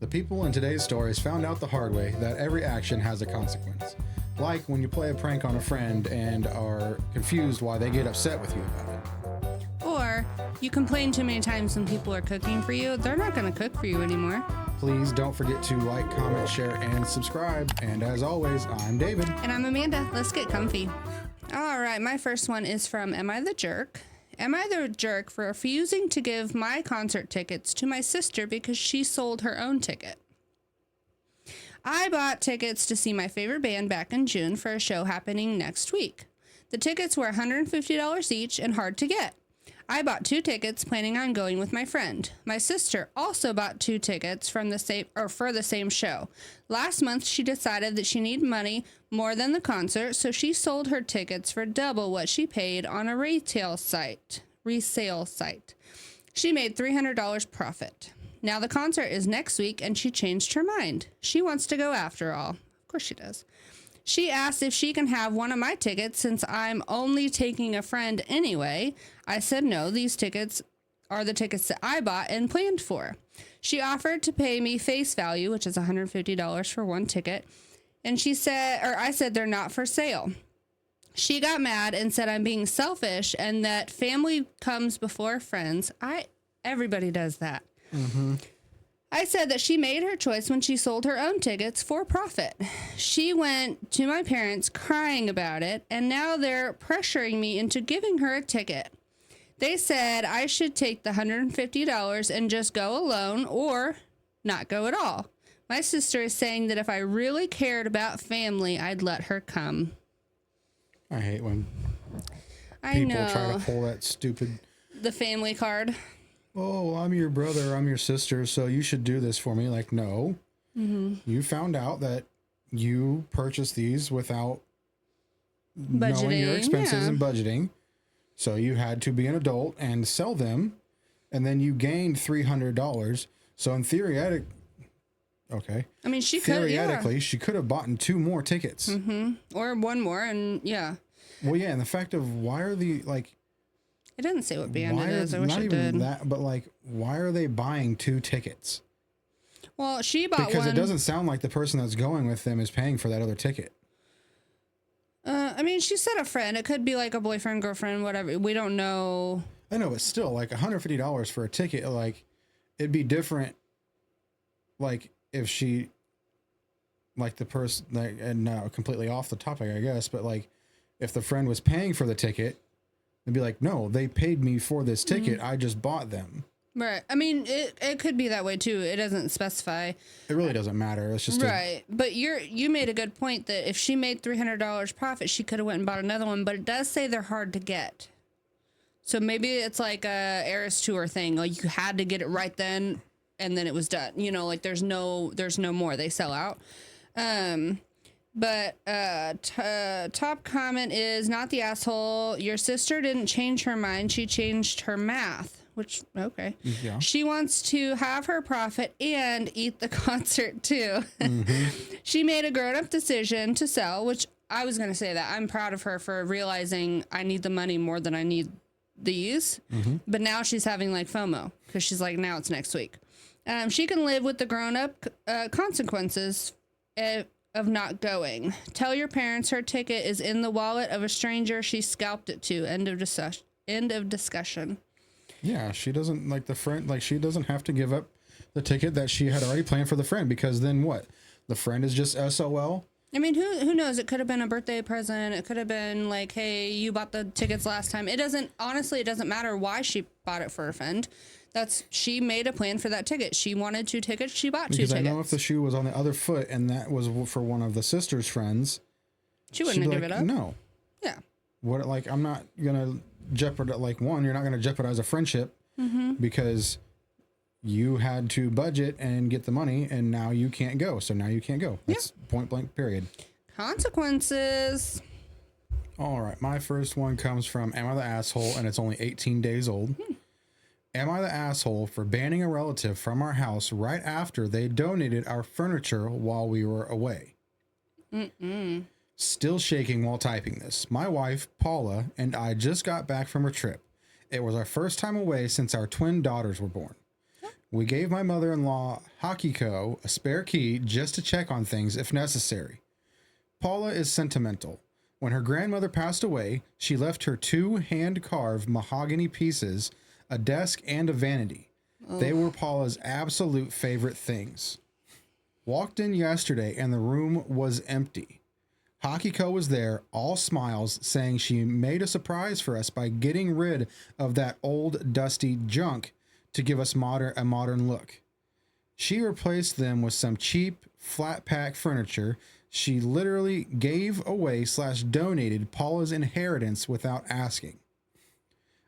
The people in today's stories found out the hard way that every action has a consequence. Like when you play a prank on a friend and are confused why they get upset with you about it. Or you complain too many times when people are cooking for you, they're not going to cook for you anymore. Please don't forget to like, comment, share, and subscribe. And as always, I'm David. And I'm Amanda. Let's get comfy. All right, my first one is from Am I the Jerk? Am I the jerk for refusing to give my concert tickets to my sister because she sold her own ticket? I bought tickets to see my favorite band back in June for a show happening next week. The tickets were $150 each and hard to get. I bought 2 tickets planning on going with my friend. My sister also bought 2 tickets for the same show. Last month, she decided that she needed money more than the concert, so she sold her tickets for double what she paid on a resale site. She made $300 profit. Now the concert is next week, and she changed her mind. She wants to go after all. Of course she does. She asked if she can have one of my tickets since I'm only taking a friend anyway. I said no, these tickets are the tickets that I bought and planned for. She offered to pay me face value, which is $150 for one ticket. And I said they're not for sale. She got mad and said I'm being selfish and that family comes before friends. Everybody does that. Mm-hmm. I said that she made her choice when she sold her own tickets for profit. She went to my parents crying about it, and now they're pressuring me into giving her a ticket. They said I should take the $150 and just go alone or not go at all. My sister is saying that if I really cared about family, I'd let her come. I hate when people try to pull that stupid... The family card. Oh, I'm your brother, I'm your sister, so you should do this for me. Like, no. Mm-hmm. You found out that you purchased these without knowing your expenses and budgeting. So you had to be an adult and sell them, and then you gained $300. So in theoretically, I mean, she could have bought 2 more tickets. Mm-hmm. Or one more, and yeah. Well, yeah, and the fact of why are the, like... It doesn't say what band it is. I wish it did. That, but like, why are they buying 2 tickets? Well, she bought one. Because it doesn't sound like the person that's going with them is paying for that other ticket. I mean, she said a friend. It could be like a boyfriend, girlfriend, whatever. We don't know. I know, but still, like $150 for a ticket, like, it'd be different. Like, if she, like the person, like, and now completely off the topic, I guess, but like, if the friend was paying for the ticket, it'd be like, no, they paid me for this ticket. Mm-hmm. I just bought them. Right. I mean, it could be that way too. It doesn't specify. It really doesn't matter. It's just right. But you made a good point that if she made $300 profit, she could have went and bought another one. But it does say they're hard to get. So maybe it's like a Eras Tour thing. Like you had to get it right then, and then it was done. You know, like there's no more. They sell out. But top comment is not the asshole. Your sister didn't change her mind. She changed her math. Which, okay. Yeah. She wants to have her profit and eat the concert, too. Mm-hmm. She made a grown-up decision to sell, which I was going to say that. I'm proud of her for realizing I need the money more than I need these. Mm-hmm. But now she's having, like, FOMO because she's like, now it's next week. She can live with the grown-up consequences of not going. Tell your parents her ticket is in the wallet of a stranger she scalped it to. End of discussion. Yeah, she doesn't like the friend, like she doesn't have to give up the ticket that she had already planned for the friend because then what? The friend is just SOL. I mean, who knows? It could have been a birthday present. It could have been like, hey, you bought the tickets last time. It doesn't matter why she bought it for a friend. She made a plan for that ticket. She wanted 2 tickets. She bought 2 tickets. Because I know if the shoe was on the other foot and that was for one of the sister's friends, she wouldn't have given it up. No. Yeah. What, like, I'm not gonna jeopardize, like, one, you're not gonna jeopardize a friendship because you had to budget and get the money and now you can't go. So now you can't go. That's point blank, period. Consequences. All right. My first one comes from Am I the Asshole? And it's only 18 days old. Am I the asshole for banning a relative from our house right after they donated our furniture while we were away? Still shaking while typing this. My wife, Paula, and I just got back from a trip. It was our first time away since our twin daughters were born. We gave my mother-in-law, Hakiko, a spare key just to check on things if necessary. Paula is sentimental. When her grandmother passed away, she left her 2 hand-carved mahogany pieces, a desk, and a vanity. They were Paula's absolute favorite things. Walked in yesterday and the room was empty. Hakiko was there, all smiles, saying she made a surprise for us by getting rid of that old dusty junk to give us a modern look. She replaced them with some cheap flat pack furniture. She literally gave away / donated Paula's inheritance without asking.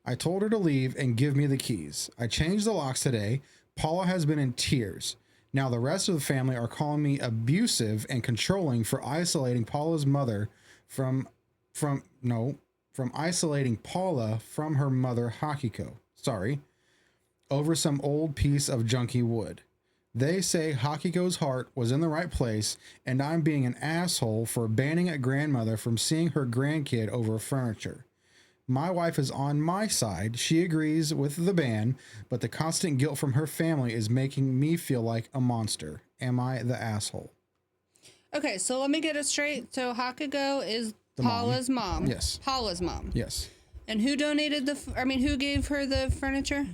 I told her to leave and give me the keys. I changed the locks today. Paula has been in tears. Now the rest of the family are calling me abusive and controlling for isolating Paula's mother from isolating Paula from her mother Hakiko. Sorry. Over some old piece of junky wood. They say Hakiko's heart was in the right place and I'm being an asshole for banning a grandmother from seeing her grandkid over furniture. My wife is on my side. She agrees with the ban, but the constant guilt from her family is making me feel like a monster. Am I the asshole? Okay, so let me get it straight. So Hakiko is Paula's mom. Yes. Paula's mom. Yes. And who donated who gave her the furniture?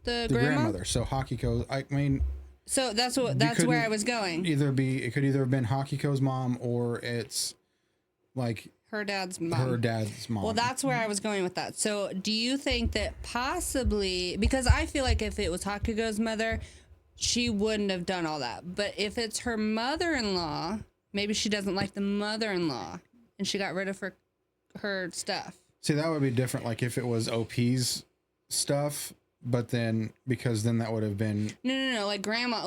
The grandmother. So Hakiko, so that's where I was going. It could either have been Hakiko's mom or it's like her dad's mom. Well, that's where I was going with that. So do you think that possibly, because I feel like if it was Hakiko's mother, she wouldn't have done all that. But if it's her mother-in-law, maybe she doesn't like the mother-in-law and she got rid of her stuff. See, that would be different. Like if it was OP's stuff, but then, because then that would have been. No. Like grandma,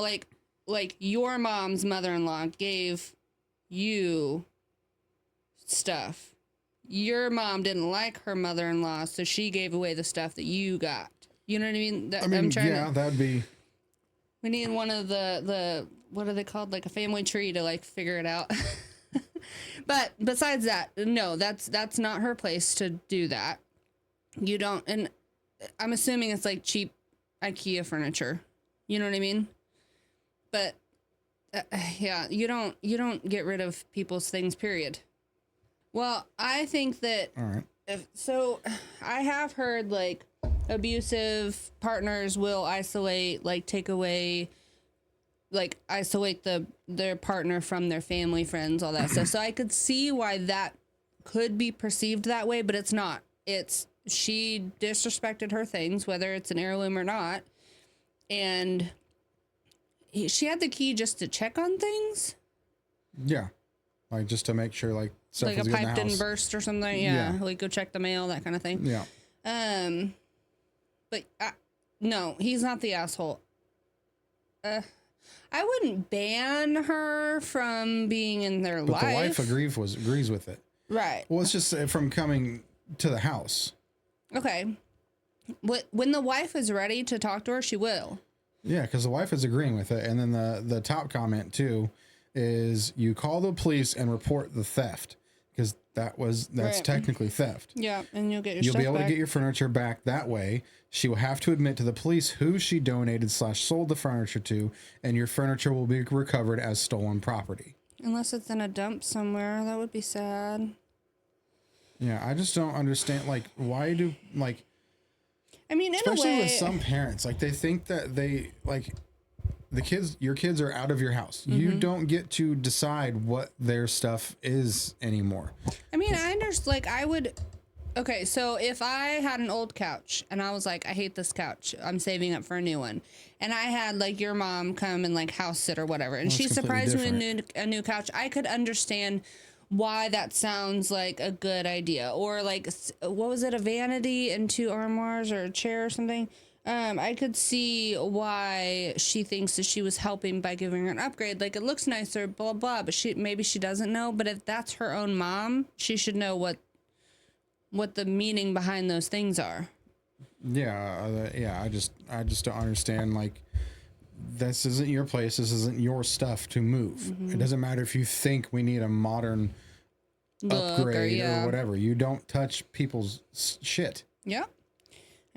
like your mom's mother-in-law gave you stuff. Your mom didn't like her mother-in-law, so she gave away the stuff that you got. You know what I mean? That'd be. We need one of the what are they called? Like a family tree to like figure it out. But besides that, no, that's not her place to do that. You don't, and I'm assuming it's like cheap IKEA furniture. You know what I mean? But yeah, you don't get rid of people's things, period. Well, I think that. All right. I have heard like abusive partners will isolate their partner from their family, friends, all that stuff. So I could see why that could be perceived that way, but it's not. It's she disrespected her things, whether it's an heirloom or not, and she had the key just to check on things. Yeah, like just to make sure like stuff like was a good in pipe the house. didn't burst or something. Yeah, like go check the mail, that kind of thing. Yeah. But no, he's not the asshole. I wouldn't ban her from being in their life. But the wife agrees with it. Right. Well, it's just from coming to the house. Okay. When the wife is ready to talk to her, she will. Yeah, because the wife is agreeing with it. And then the top comment, too, is you call the police and report the theft. Because that's right. Technically theft. Yeah, and you'll get your You'll stuff be able back. to get your furniture back that way. She will have to admit to the police who she donated / sold the furniture to, and your furniture will be recovered as stolen property. Unless it's in a dump somewhere, that would be sad. Yeah, I just don't understand. Like, why do like? I mean, in especially a way, with some parents, like they think that they like your kids are out of your house. Mm-hmm. You don't get to decide what their stuff is anymore. I mean, I understand. Like, I would. Okay, so if I had an old couch and I was like, I hate this couch, I'm saving up for a new one, and I had like your mom come and like house sit or whatever, and she surprised me with a new couch, I could understand why that sounds like a good idea. Or like, what was it, a vanity and 2 armoires or a chair or something? I could see why she thinks that she was helping by giving her an upgrade. Like, it looks nicer, blah, blah, but maybe she doesn't know. But if that's her own mom, she should know what the meaning behind those things are. Yeah. I just don't understand. Like, this isn't your place. This isn't your stuff to move. Mm-hmm. It doesn't matter if you think we need a modern upgrade or whatever. You don't touch people's shit. Yeah.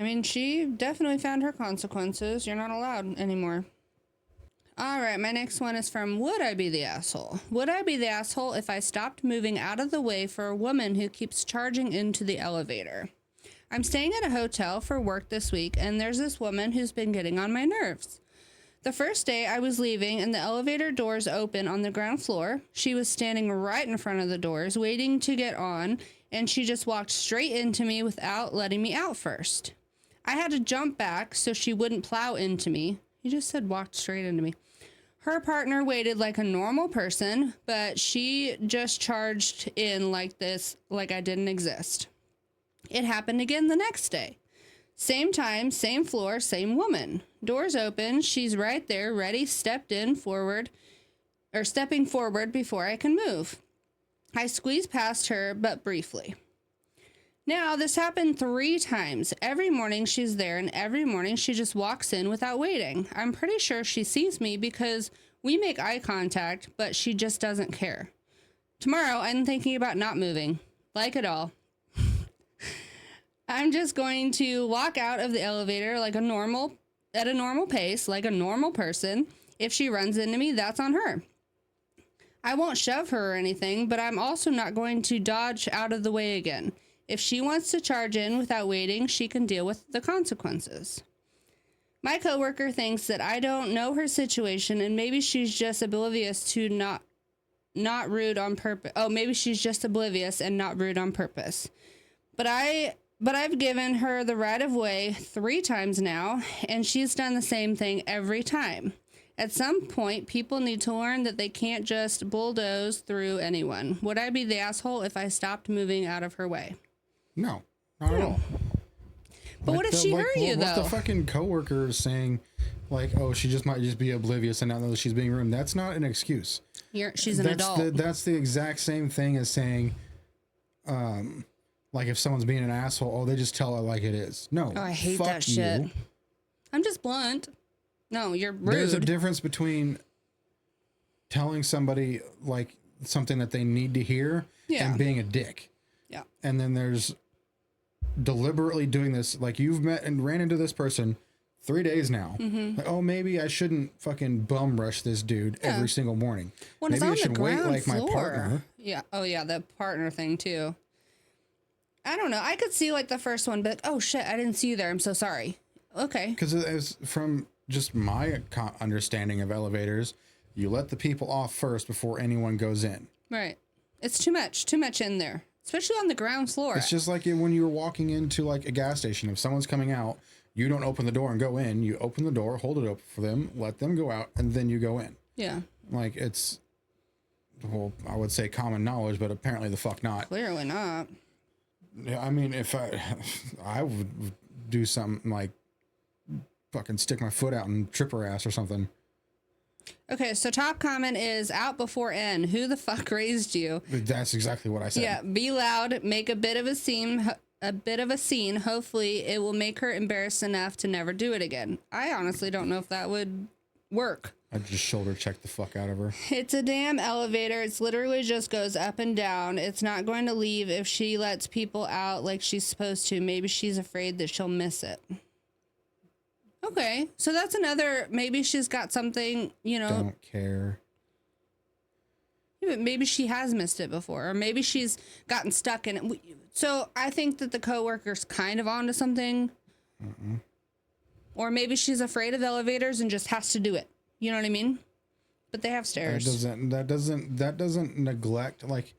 I mean, she definitely found her consequences. You're not allowed anymore. All right, my next one is from Would I Be the Asshole? Would I be the asshole if I stopped moving out of the way for a woman who keeps charging into the elevator? I'm staying at a hotel for work this week, and there's this woman who's been getting on my nerves. The first day I was leaving and the elevator doors open on the ground floor. She was standing right in front of the doors, waiting to get on, and she just walked straight into me without letting me out first. I had to jump back so she wouldn't plow into me. You just said walked straight into me. Her partner waited like a normal person, but she just charged in like this, like I didn't exist. It happened again the next day. Same time, same floor, same woman. Doors open, she's right there, ready, stepping forward before I can move. I squeeze past her, but briefly. Now, this happened 3 times. Every morning she's there, and every morning she just walks in without waiting. I'm pretty sure she sees me because we make eye contact, but she just doesn't care. Tomorrow, I'm thinking about not moving. Like it all. I'm just going to walk out of the elevator at a normal pace, like a normal person. If she runs into me, that's on her. I won't shove her or anything, but I'm also not going to dodge out of the way again. If she wants to charge in without waiting, she can deal with the consequences. My coworker thinks that I don't know her situation and maybe she's just oblivious to not rude on purpose. Oh, maybe she's just oblivious and not rude on purpose. But I've given her the right of way 3 times now, and she's done the same thing every time. At some point, people need to learn that they can't just bulldoze through anyone. Would I be the asshole if I stopped moving out of her way? No, not at all. But what if she hurt you, though? What the fucking coworker is saying, like, oh, she just might just be oblivious and not know that she's being rude. That's not an excuse. She's an adult. That's the exact same thing as saying, like if someone's being an asshole, oh, they just tell it like it is. No, I hate that shit. I'm just blunt. No, you're rude. There's a difference between telling somebody like something that they need to hear and being a dick. Yeah. And then there's deliberately doing this, like you've met and ran into this person 3 days now. Mm-hmm. Like, oh, maybe I shouldn't fucking bum rush this dude every single morning. Well, maybe I should wait like floor. my partner. Yeah. Oh yeah, the partner thing too. I don't know. I could see like the first one, but oh shit, I didn't see you there. I'm so sorry. Okay. Because as from just my understanding of elevators, you let the people off first before anyone goes in. Right. It's too much in there, especially on the ground floor. It's just like when you're walking into like a gas station. If someone's coming out, you don't open the door and go in. You open the door, hold it open for them, let them go out, and then you go in. Yeah. Like it's, well, I would say common knowledge, but apparently the fuck not. Clearly not. Yeah, I mean, if I would do something like fucking stick my foot out and trip her ass or something. Okay, so top comment is out before N. Who the fuck raised you? That's exactly what I said. Yeah, be loud, make a bit of a scene. Hopefully, it will make her embarrassed enough to never do it again. I honestly don't know if that would work. I'd just shoulder check the fuck out of her. It's a damn elevator. It's literally just goes up and down. It's not going to leave if she lets people out like she's supposed to. Maybe she's afraid that she'll miss it. Okay, so that's another, maybe she's got something, Don't care. Yeah, but maybe she has missed it before, or maybe she's gotten stuck in it. So I think that the coworker's kind of onto something. Mm-mm. Or maybe she's afraid of elevators and just has to do it. You know what I mean? But they have stairs. That doesn't neglect, like,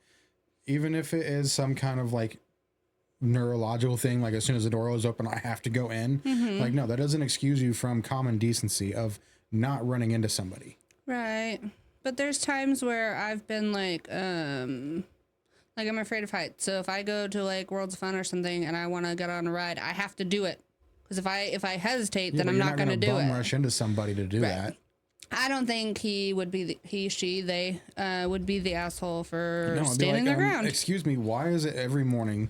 even if it is some kind of like neurological thing, like as soon as the door is open I have to go in. Mm-hmm. Like, no, that doesn't excuse you from common decency of not running into somebody. Right. But there's times where I've been like I'm afraid of heights. So if I go to like Worlds of Fun or something and I want to get on a ride, I have to do it. Because if I hesitate, then I'm not going to do it. Rush into somebody to do that. I don't think they would be the asshole for standing their ground. Excuse me, why is it every morning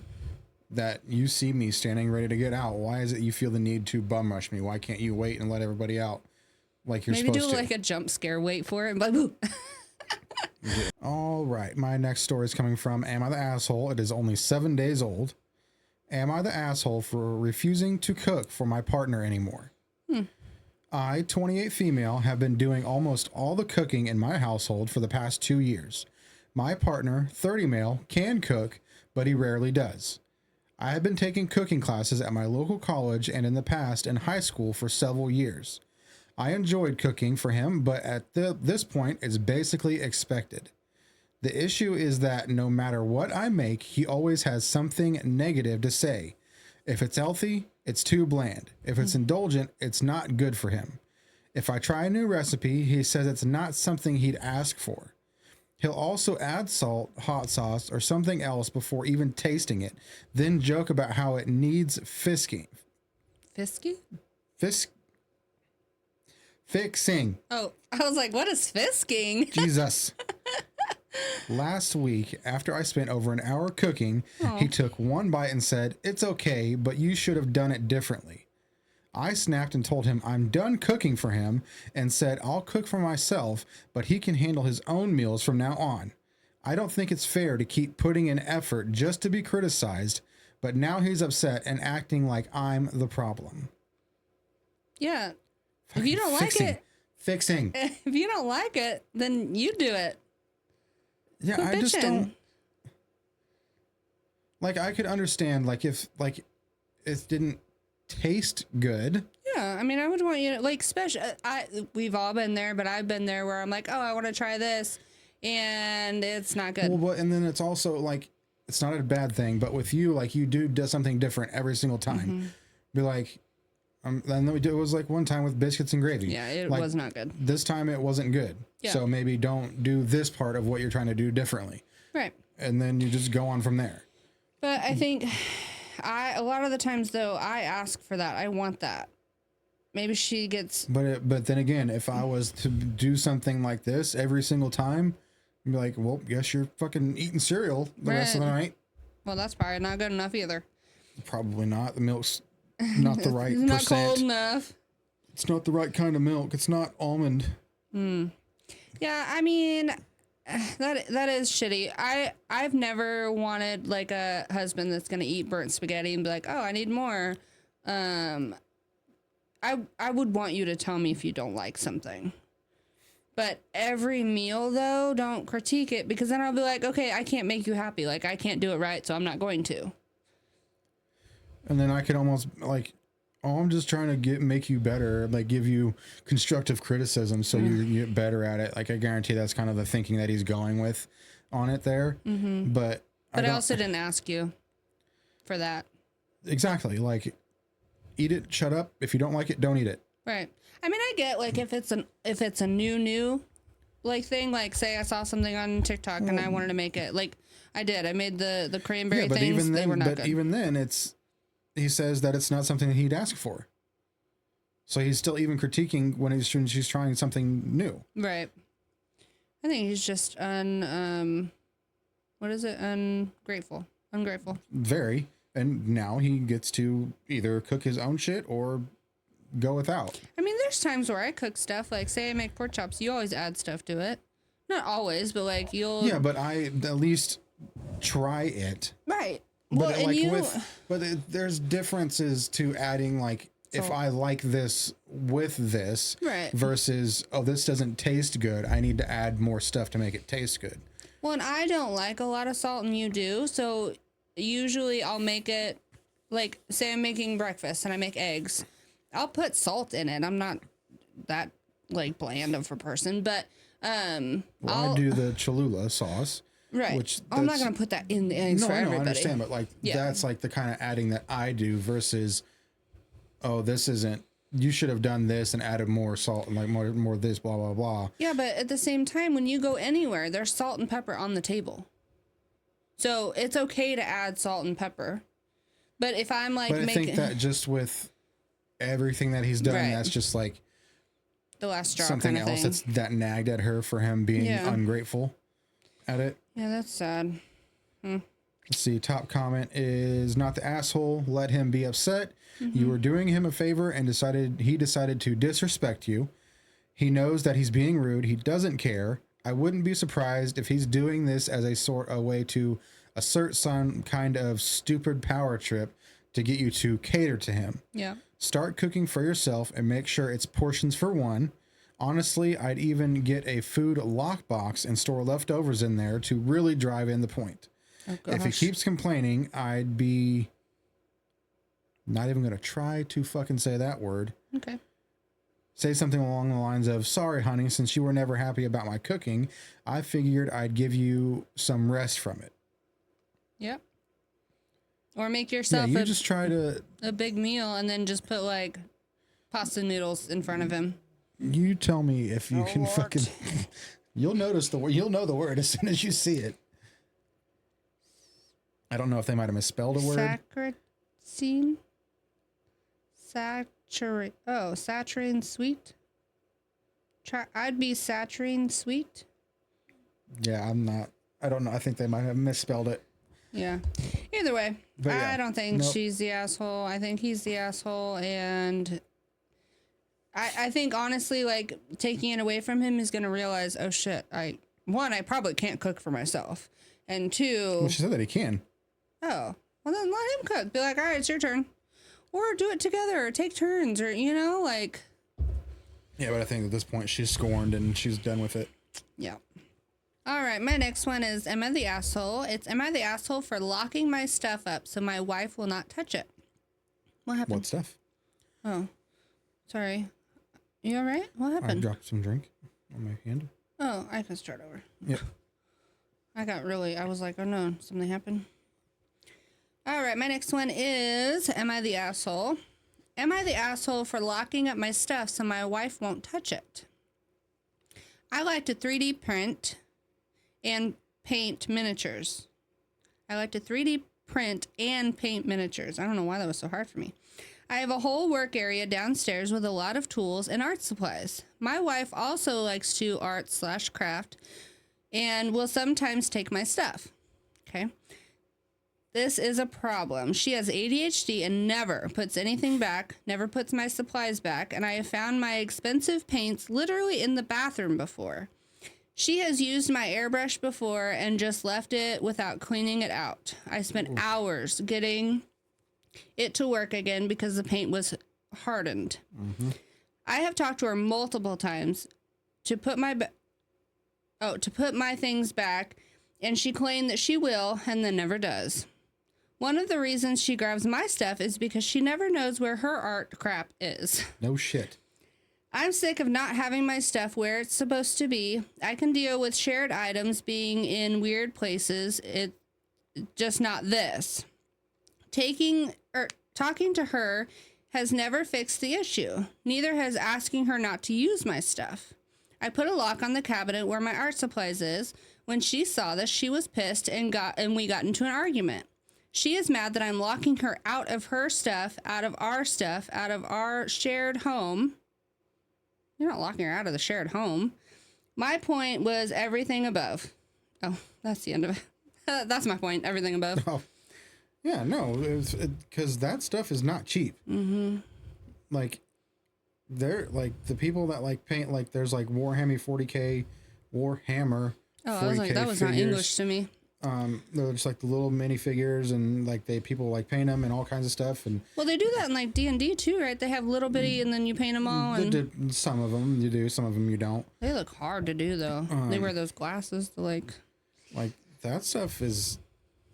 that you see me standing ready to get out, why is it you feel the need to bum rush me? Why can't you wait and let everybody out like you're supposed to? Maybe do like a jump scare, wait for it, and like, All right, my next story is coming from Am I the Asshole? It is only 7 days old. Am I the asshole for refusing to cook for my partner anymore? I, 28 female, have been doing almost all the cooking in my household for the past 2 years. My partner, 30 male, can cook, but he rarely does. I have been taking cooking classes at my local college and in the past in high school for several years. I enjoyed cooking for him, but at this point, it's basically expected. The issue is that no matter what I make, he always has something negative to say. If it's healthy, it's too bland. If it's indulgent, it's not good for him. If I try a new recipe, he says it's not something he'd ask for. He'll also add salt, hot sauce, or something else before even tasting it, then joke about how it needs fixing. Fixing. Oh, I was like, what is fisking? Jesus. Last week, after I spent over an hour cooking, he took one bite and said, "It's okay, but you should have done it differently." I snapped and told him I'm done cooking for him and said I'll cook for myself, but he can handle his own meals from now on. I don't think it's fair to keep putting in effort just to be criticized, but now he's upset and acting like I'm the problem. Yeah. If you don't like it. Fixing. If you don't like it, then you do it. Yeah, I just don't. Like, I could understand, like, if, like, it didn't taste good. Yeah, I mean, I would want you to, like, we've all been there, but I've been there where I'm like, oh, I want to try this, and it's not good. Well, but, and then it's also, like, it's not a bad thing, but with you, like, you do something different every single time. Be like, and then it was, like, one time with biscuits and gravy. Yeah, it like, was not good. This time it wasn't good. Yeah. So maybe don't do this part of what you're trying to do differently. Right. And then you just go on from there. But I think a lot of the times, though, I ask for that. I want that. Maybe she gets... But then again, if I was to do something like this every single time, I'd be like, well, guess you're fucking eating cereal the rest of the night. Well, that's probably not good enough either. Probably not. The milk's not the right it's percent. Not cold enough. It's not the right kind of milk. It's not almond. Yeah, I mean, that is shitty. I've never wanted, like, a husband that's gonna eat burnt spaghetti and be like, oh, I need more. I would want you to tell me if you don't like something. But every meal, though, don't critique it, because then I'll be like, okay, I can't make you happy. Like, I can't do it right, so I'm not going to. And then I could almost, like, oh, I'm just trying to make you better, like, give you constructive criticism so you get better at it. Like, I guarantee that's kind of the thinking that he's going with on it there. But I also didn't ask you for that. Exactly. Like, eat it, shut up. If you don't like it, don't eat it. Right. I mean, I get, like, if it's a new like thing, like, say I saw something on TikTok and I wanted to make it, like I did. I made the cranberry things. Even then, they were not good. Even then, he says that it's not something that he'd ask for. So he's still even critiquing when she's trying something new. Right. I think he's just ungrateful. Very. And now he gets to either cook his own shit or go without. I mean, there's times where I cook stuff, like, say I make pork chops, you always add stuff to it. Not always, but, like, you'll... Yeah, but I at least try it. Right. But there's differences to adding, like, if I like this with this versus, oh, this doesn't taste good, I need to add more stuff to make it taste good. Well, and I don't like a lot of salt, and you do, so usually I'll make it, like, say I'm making breakfast and I make eggs. I'll put salt in it. I'm not that, like, bland of a person, but I do the Cholula sauce. Right. Which I'm not going to put that in the eggs for everybody. I understand, but, like, that's, like, the kind of adding that I do versus, oh, this isn't, you should have done this and added more salt and, like, more this, blah, blah, blah. Yeah, but at the same time, when you go anywhere, there's salt and pepper on the table. So it's okay to add salt and pepper. But if I'm, like, I think that just with everything that he's done, that's just, like, the last straw something kind of else thing. that nagged at her for him being ungrateful at it. Yeah, that's sad. Let's see. Top comment is, not the asshole. Let him be upset. You were doing him a favor and he decided to disrespect you. He knows that he's being rude. He doesn't care. I wouldn't be surprised if he's doing this as a way to assert some kind of stupid power trip to get you to cater to him. Yeah. Start cooking for yourself and make sure it's portions for one. Honestly, I'd even get a food lockbox and store leftovers in there to really drive in the point. Oh, if he keeps complaining, I'd be not even going to try to fucking say that word. Okay. Say something along the lines of, sorry, honey, since you were never happy about my cooking, I figured I'd give you some rest from it. Yep. Or make yourself just try to a big meal and then just put like pasta noodles in front of him. You tell me if you can fucking you'll notice the word. You'll know the word as soon as you see it. I don't know if they might have misspelled a word. Saccharin. Saturating sweet. I'd be saturating sweet. Yeah, I'm not. I don't know. I think they might have misspelled it. Yeah. Either way, I don't think she's the asshole. I think he's the asshole. And I think, honestly, like, taking it away from him is going to realize, oh, shit, I probably can't cook for myself. And two... Well, she said that he can. Oh. Well, then let him cook. Be like, all right, it's your turn. Or do it together, or take turns, or, like... Yeah, but I think at this point she's scorned and she's done with it. Yeah. All right, my next one is, am I the asshole? It's, am I the asshole for locking my stuff up so my wife will not touch it? What happened? What stuff? Oh, sorry. You all right? What happened? I dropped some drink on my hand. Oh, I can start over. Yep. I was like, oh no, something happened. All right, my next one is, am I the asshole? Am I the asshole for locking up my stuff so my wife won't touch it? I like to 3D print and paint miniatures. I like to 3D print and paint miniatures. I don't know why that was so hard for me. I have a whole work area downstairs with a lot of tools and art supplies. My wife also likes to art/craft and will sometimes take my stuff. Okay. This is a problem. She has ADHD and never puts anything back, never puts my supplies back, and I have found my expensive paints literally in the bathroom before. She has used my airbrush before and just left it without cleaning it out. I spent hours getting it to work again because the paint was hardened. Mm-hmm. I have talked to her multiple times to put my things back, and she claimed that she will and then never does. One of the reasons she grabs my stuff is because she never knows where her art crap is. No shit. I'm sick of not having my stuff where it's supposed to be. I can deal with shared items being in weird places. It's just not this. Talking to her has never fixed the issue. Neither has asking her not to use my stuff. I put a lock on the cabinet where my art supplies is. When she saw this, she was pissed and we got into an argument. She is mad that I'm locking her out of her stuff, out of our shared home. You're not locking her out of the shared home. My point was everything above. Oh, that's the end of it. That's my point. Everything above. Oh, yeah, no, because that stuff is not cheap. Mm-hmm. Like, they're like the people that like paint. Like, there's like Warhammer 40K, Warhammer. Oh, I was like, that was not English to me. They're just like the little minifigures, and like people like paint them and all kinds of stuff. And well, they do that in like D&D too, right? They have little bitty, and then you paint them all. And some of them you do, some of them you don't. They look hard to do though. They wear those glasses to like that stuff is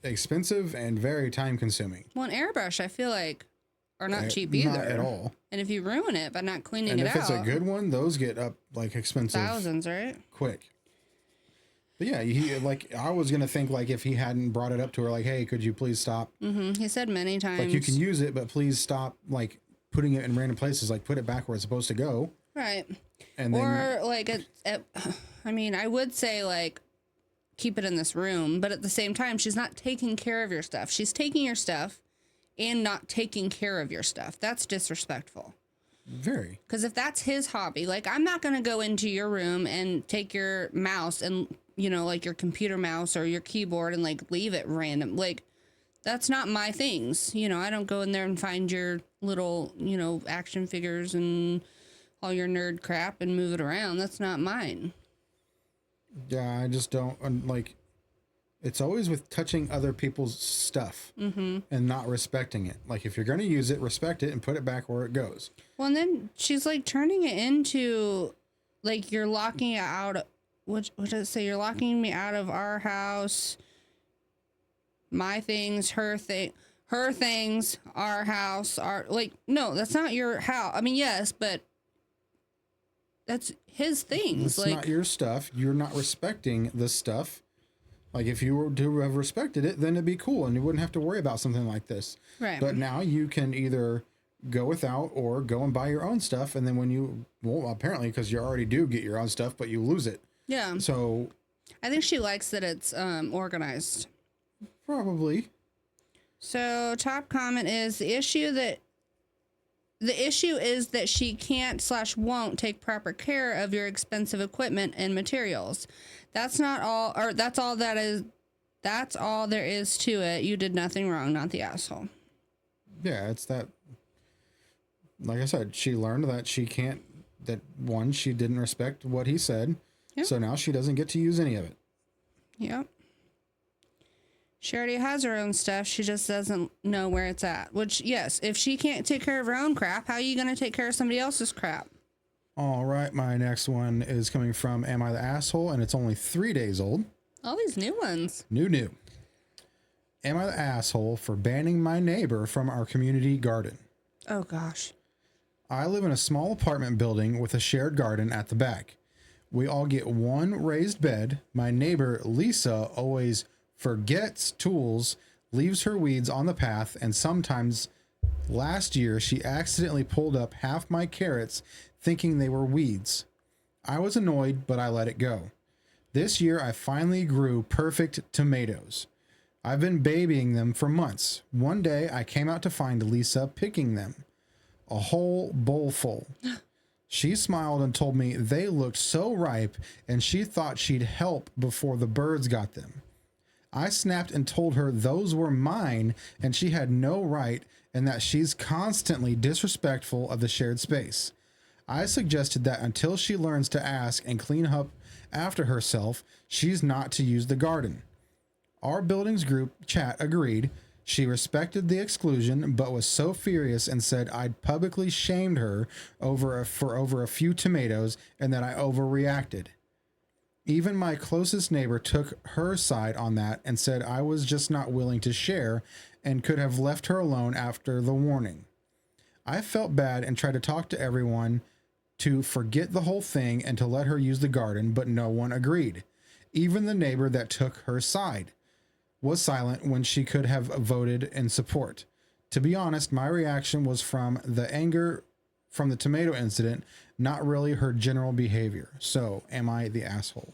expensive and very time consuming. Well, an airbrush, I feel like, are not cheap either. Not at all. And if you ruin it by not cleaning and it if out, it's a good one, those get up like expensive. Thousands, right? Quick. But yeah, I was gonna think like if he hadn't brought it up to her, like, hey, could you please stop? Mm-hmm. He said many times, like, you can use it, but please stop like putting it in random places. Like, put it back where it's supposed to go. Right. And or like, I mean, I would say like, keep it in this room, but at the same time, she's not taking care of your stuff. She's taking your stuff and not taking care of your stuff. That's disrespectful. Very. Because if that's his hobby, like, I'm not gonna go into your room and take your mouse and, like your computer mouse or your keyboard and like leave it random. Like, that's not my things. I don't go in there and find your little, action figures and all your nerd crap and move it around. That's not mine. Yeah, I just don't like. It's always with touching other people's stuff and not respecting it. Like, if you're going to use it, respect it and put it back where it goes. Well, and then she's like turning it into like you're locking it out. What does it say? You're locking me out of our house. My things, her things, our house, like, no, that's not your house. I mean, yes, but that's his things. It's like, not your stuff. You're not respecting the stuff. Like, if you were to have respected it, then it'd be cool and you wouldn't have to worry about something like this. Right. But now you can either go without or go and buy your own stuff. And then when you, well, apparently, because you already do get your own stuff, but you lose it. Yeah. So I think she likes that it's organized. Probably. So top comment is the issue is that she can't/won't take proper care of your expensive equipment and materials. That's all there is to it. You did nothing wrong, not the asshole. Yeah, it's that. Like I said, she learned that she didn't respect what he said. Yep. So now she doesn't get to use any of it. Yep. She already has her own stuff. She just doesn't know where it's at. Which, yes, if she can't take care of her own crap, how are you going to take care of somebody else's crap? All right, my next one is coming from Am I the Asshole? And it's only 3 days old. All these new ones. New. Am I the asshole for banning my neighbor from our community garden? Oh, gosh. I live in a small apartment building with a shared garden at the back. We all get one raised bed. My neighbor, Lisa, always forgets tools, leaves her weeds on the path, and sometimes last year she accidentally pulled up half my carrots thinking they were weeds. I was annoyed, but I let it go. This year I finally grew perfect tomatoes. I've been babying them for months. One day I came out to find Lisa picking them. A whole bowl full. She smiled and told me they looked so ripe and she thought she'd help before the birds got them. I snapped and told her those were mine and she had no right and that she's constantly disrespectful of the shared space. I suggested that until she learns to ask and clean up after herself, she's not to use the garden. Our building's group chat agreed. She respected the exclusion, but was so furious and said I'd publicly shamed her for over a few tomatoes and that I overreacted. Even my closest neighbor took her side on that and said I was just not willing to share and could have left her alone after the warning. I felt bad and tried to talk to everyone to forget the whole thing and to let her use the garden, but no one agreed. Even the neighbor that took her side was silent when she could have voted in support. To be honest, my reaction was from the anger from the tomato incident, not really her general behavior. So, am I the asshole?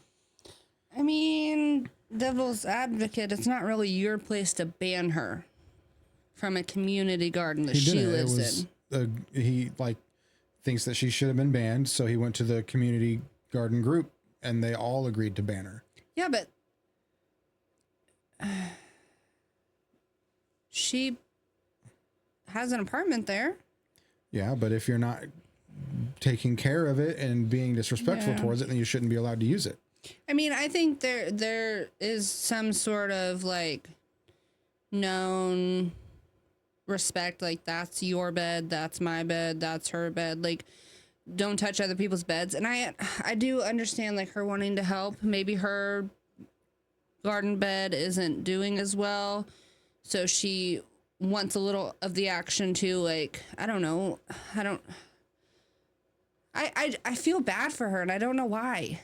I mean, devil's advocate, it's not really your place to ban her from a community garden that she lives in. He thinks that she should have been banned, so he went to the community garden group and they all agreed to ban her. Yeah, but she has an apartment there. Yeah, but if you're not taking care of it and being disrespectful towards it, then you shouldn't be allowed to use it. I mean, I think there is some sort of like known respect, like that's your bed, that's my bed, that's her bed, like don't touch other people's beds. And I do understand like her wanting to help. Maybe her garden bed isn't doing as well, so she wants a little of the action too. Like, I don't know. I feel bad for her and I don't know why.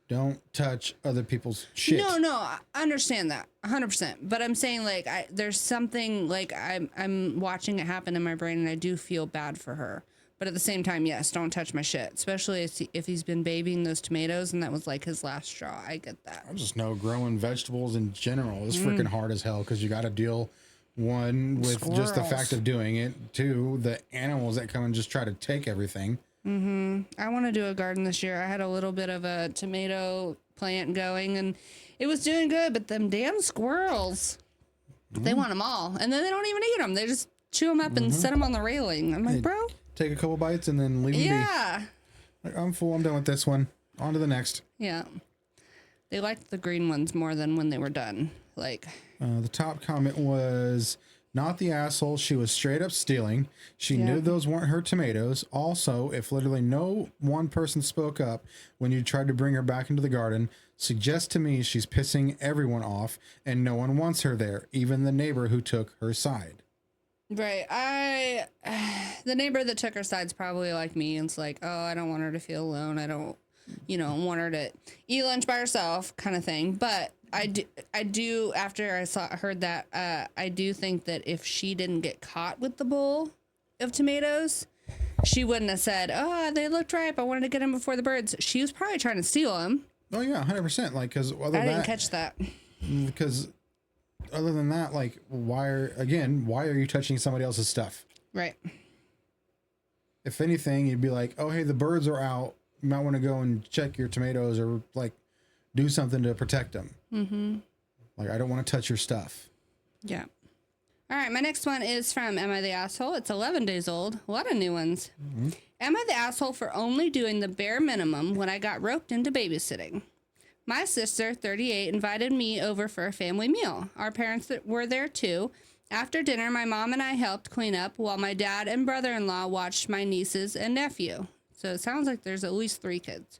Don't touch other people's shit. No, I understand that 100%. But I'm saying like there's something like I'm watching it happen in my brain and I do feel bad for her. But at the same time, yes, don't touch my shit, especially if he's been babying those tomatoes and that was like his last straw. I get that. I just know growing vegetables in general is freaking hard as hell because you got to deal, one, with squirrels. Just the fact of doing it. Two, the animals that come and just try to take everything. I want to do a garden this year. I had a little bit of a tomato plant going and it was doing good, but them damn squirrels, they want them all. And then they don't even eat them. They just chew them up and set them on the railing. I'm like, bro. Take a couple bites and then leave them be. Yeah. Like, I'm full. I'm done with this one. On to the next. Yeah. They liked the green ones more than when they were done. Like, the top comment was, not the asshole. She was straight up stealing. She knew those weren't her tomatoes. Also, if literally no one person spoke up when you tried to bring her back into the garden, suggests to me she's pissing everyone off and no one wants her there, even the neighbor who took her side. Right. The neighbor that took her side's probably like me. And it's like, oh, I don't want her to feel alone. I don't, want her to eat lunch by herself kind of thing. But I do after heard that, I do think that if she didn't get caught with the bowl of tomatoes, she wouldn't have said, oh, they looked ripe. I wanted to get them before the birds. She was probably trying to steal them. Oh, yeah, 100%. Like, because I didn't catch that. Because other than that, like, why are you touching somebody else's stuff? Right. If anything, you'd be like, oh, hey, the birds are out. You might want to go and check your tomatoes or, like, do something to protect them. Mm-hmm. Like, I don't want to touch your stuff. Yeah. All right, my next one is from Am I the Asshole? It's 11 days old. A lot of new ones. Mm-hmm. Am I the asshole for only doing the bare minimum when I got roped into babysitting? My sister, 38, invited me over for a family meal. Our parents were there too. After dinner, my mom and I helped clean up while my dad and brother-in-law watched my nieces and nephew. So it sounds like there's at least 3 kids.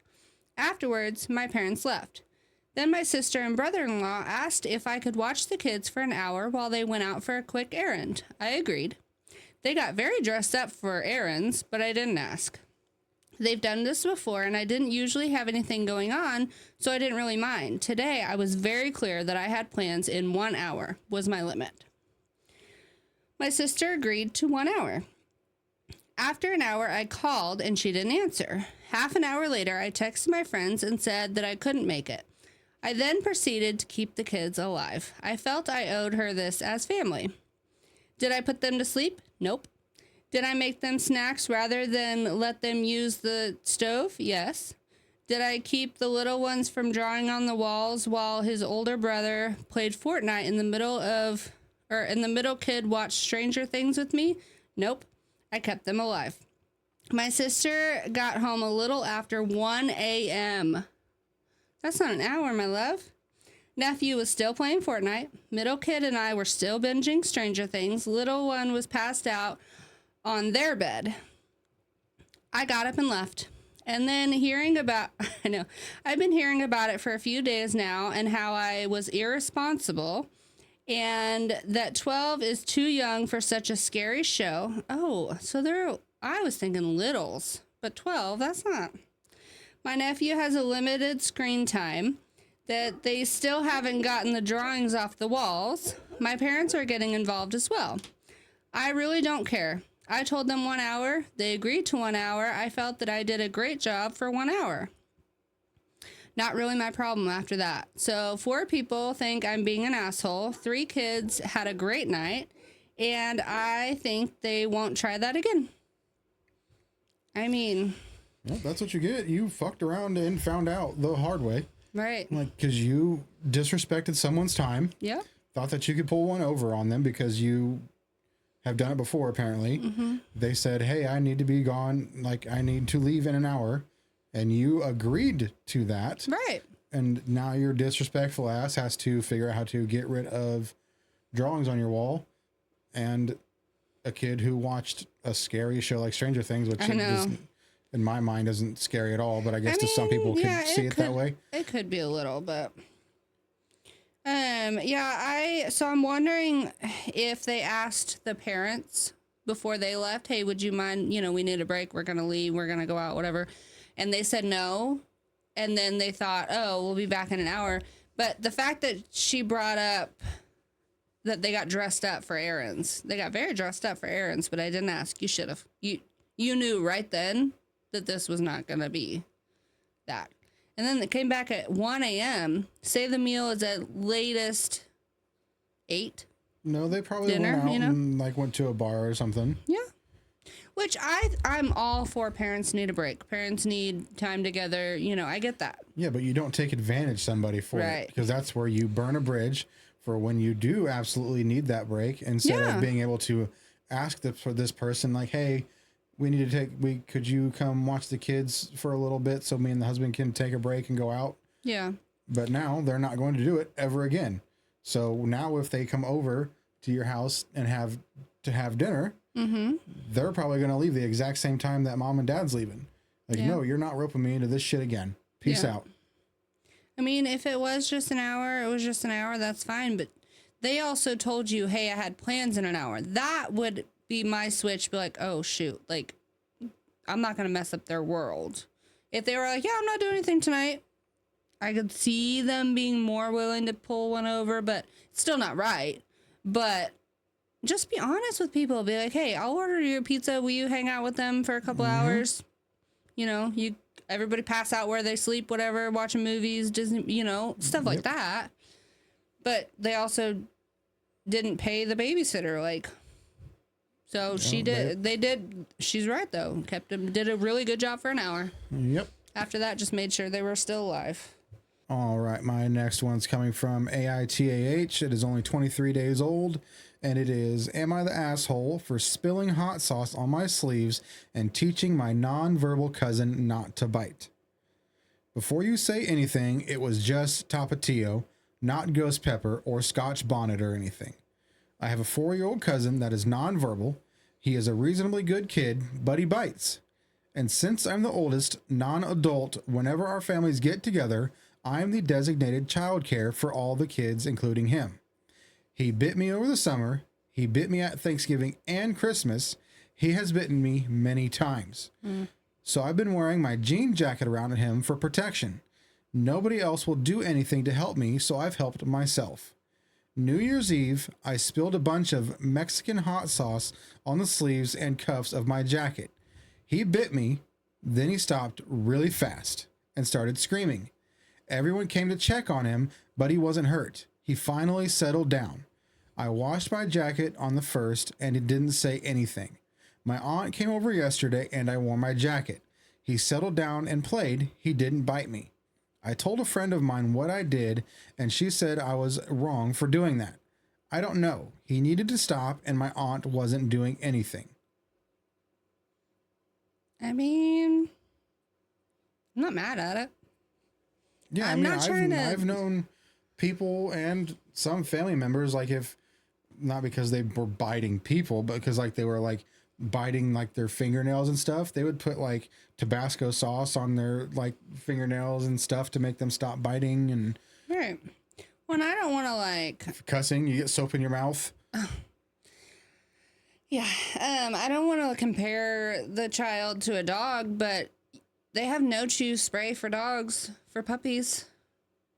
Afterwards, my parents left. Then my sister and brother-in-law asked if I could watch the kids for an hour while they went out for a quick errand. I agreed. They got very dressed up for errands, but I didn't ask. They've done this before, and I didn't usually have anything going on, so I didn't really mind. Today, I was very clear that I had plans in 1 hour was my limit. My sister agreed to 1 hour. After an hour, I called, and she didn't answer. Half an hour later, I texted my friends and said that I couldn't make it. I then proceeded to keep the kids alive. I felt I owed her this as family. Did I put them to sleep? Nope. Did I make them snacks rather than let them use the stove? Yes. Did I keep the little ones from drawing on the walls while his older brother played Fortnite in the middle kid watched Stranger Things with me? Nope. I kept them alive. My sister got home a little after 1 a.m. That's not an hour, my love. Nephew was still playing Fortnite. Middle kid and I were still binging Stranger Things. Little one was passed out on their bed. I got up and left. And then I've been hearing about it for a few days now and how I was irresponsible and that 12 is too young for such a scary show. Oh, so I was thinking littles, but 12, that's not. My nephew has a limited screen time that they still haven't gotten the drawings off the walls. My parents are getting involved as well. I really don't care. I told them 1 hour. They agreed to 1 hour. I felt that I did a great job for 1 hour. Not really my problem after that. So 4 people think I'm being an asshole. 3 kids had a great night. And I think they won't try that again. I mean... Well, that's what you get. You fucked around and found out the hard way. Right. Like, because you disrespected someone's time. Yep. Thought that you could pull one over on them because you have done it before, apparently. Mm-hmm. They said, hey, I need to be gone. Like, I need to leave in an hour. And you agreed to that. Right. And now your disrespectful ass has to figure out how to get rid of drawings on your wall and a kid who watched a scary show like Stranger Things, which is, in my mind, isn't scary at all. But I guess to some people could see it that way. It could be a little, but... So I'm wondering if they asked the parents before they left, hey, would you mind, we need a break. We're going to leave. We're going to go out, whatever. And they said no. And then they thought, oh, we'll be back in an hour. But the fact that she brought up that they got dressed up for errands, they got very dressed up for errands, but I didn't ask. You should have. You knew right then that this was not going to be that. And then they came back at 1 a.m. Say the meal is at latest 8. No, they probably went out and went to a bar or something. Yeah. Which I'm all for. Parents need a break. Parents need time together. I get that. Yeah, but you don't take advantage of somebody for it. Because that's where you burn a bridge for when you do absolutely need that break. Instead of being able to ask for this person, like, hey, we need to could you come watch the kids for a little bit so me and the husband can take a break and go out? Yeah. But now they're not going to do it ever again. So now if they come over to your house and have dinner, they're probably going to leave the exact same time that mom and dad's leaving. Like, no, you're not roping me into this shit again. Peace out. I mean, if it was just an hour, it was just an hour, that's fine. But they also told you, hey, I had plans in an hour. That would be my switch. Be like, oh, shoot. Like, I'm not going to mess up their world. If they were like, yeah, I'm not doing anything tonight, I could see them being more willing to pull one over, but it's still not right. But just be honest with people. Be like, hey, I'll order you a pizza. Will you hang out with them for a couple hours? You know, everybody pass out where they sleep, whatever, watching movies, Disney, you know, stuff like that. But they also didn't pay the babysitter, like, so they did. She's right though. Did a really good job for an hour. Yep. After that, just made sure they were still alive. All right, my next one's coming from AITAH. It is only 23 days old, and it is, am I the asshole for spilling hot sauce on my sleeves and teaching my non-verbal cousin not to bite? Before you say anything, it was just Tapatio, not ghost pepper or Scotch bonnet or anything. I have a 4-year-old cousin that is nonverbal. He is a reasonably good kid, but he bites. And since I'm the oldest non-adult, whenever our families get together, I'm the designated childcare for all the kids, including him. He bit me over the summer. He bit me at Thanksgiving and Christmas. He has bitten me many times. So I've been wearing my jean jacket around him for protection. Nobody else will do anything to help me, so I've helped myself. New Year's Eve, I spilled a bunch of Mexican hot sauce on the sleeves and cuffs of my jacket. He bit me, then he stopped really fast and started screaming. Everyone came to check on him, but he wasn't hurt. He finally settled down. I washed my jacket on the first, and it didn't say anything. My aunt came over yesterday, and I wore my jacket. He settled down and played. He didn't bite me. I told a friend of mine what I did, and she said I was wrong for doing that. I don't know. He needed to stop, and my aunt wasn't doing anything. I mean, I'm not mad at it. Yeah, I've known people and some family members, like, if not because they were biting people, but because like they were like biting like their fingernails and stuff, they would put like Tabasco sauce on their like fingernails and stuff to make them stop biting. And right. When I don't want to like cussing, you get soap in your mouth. Yeah. I don't want to compare the child to a dog, but they have no chew spray for dogs, for puppies.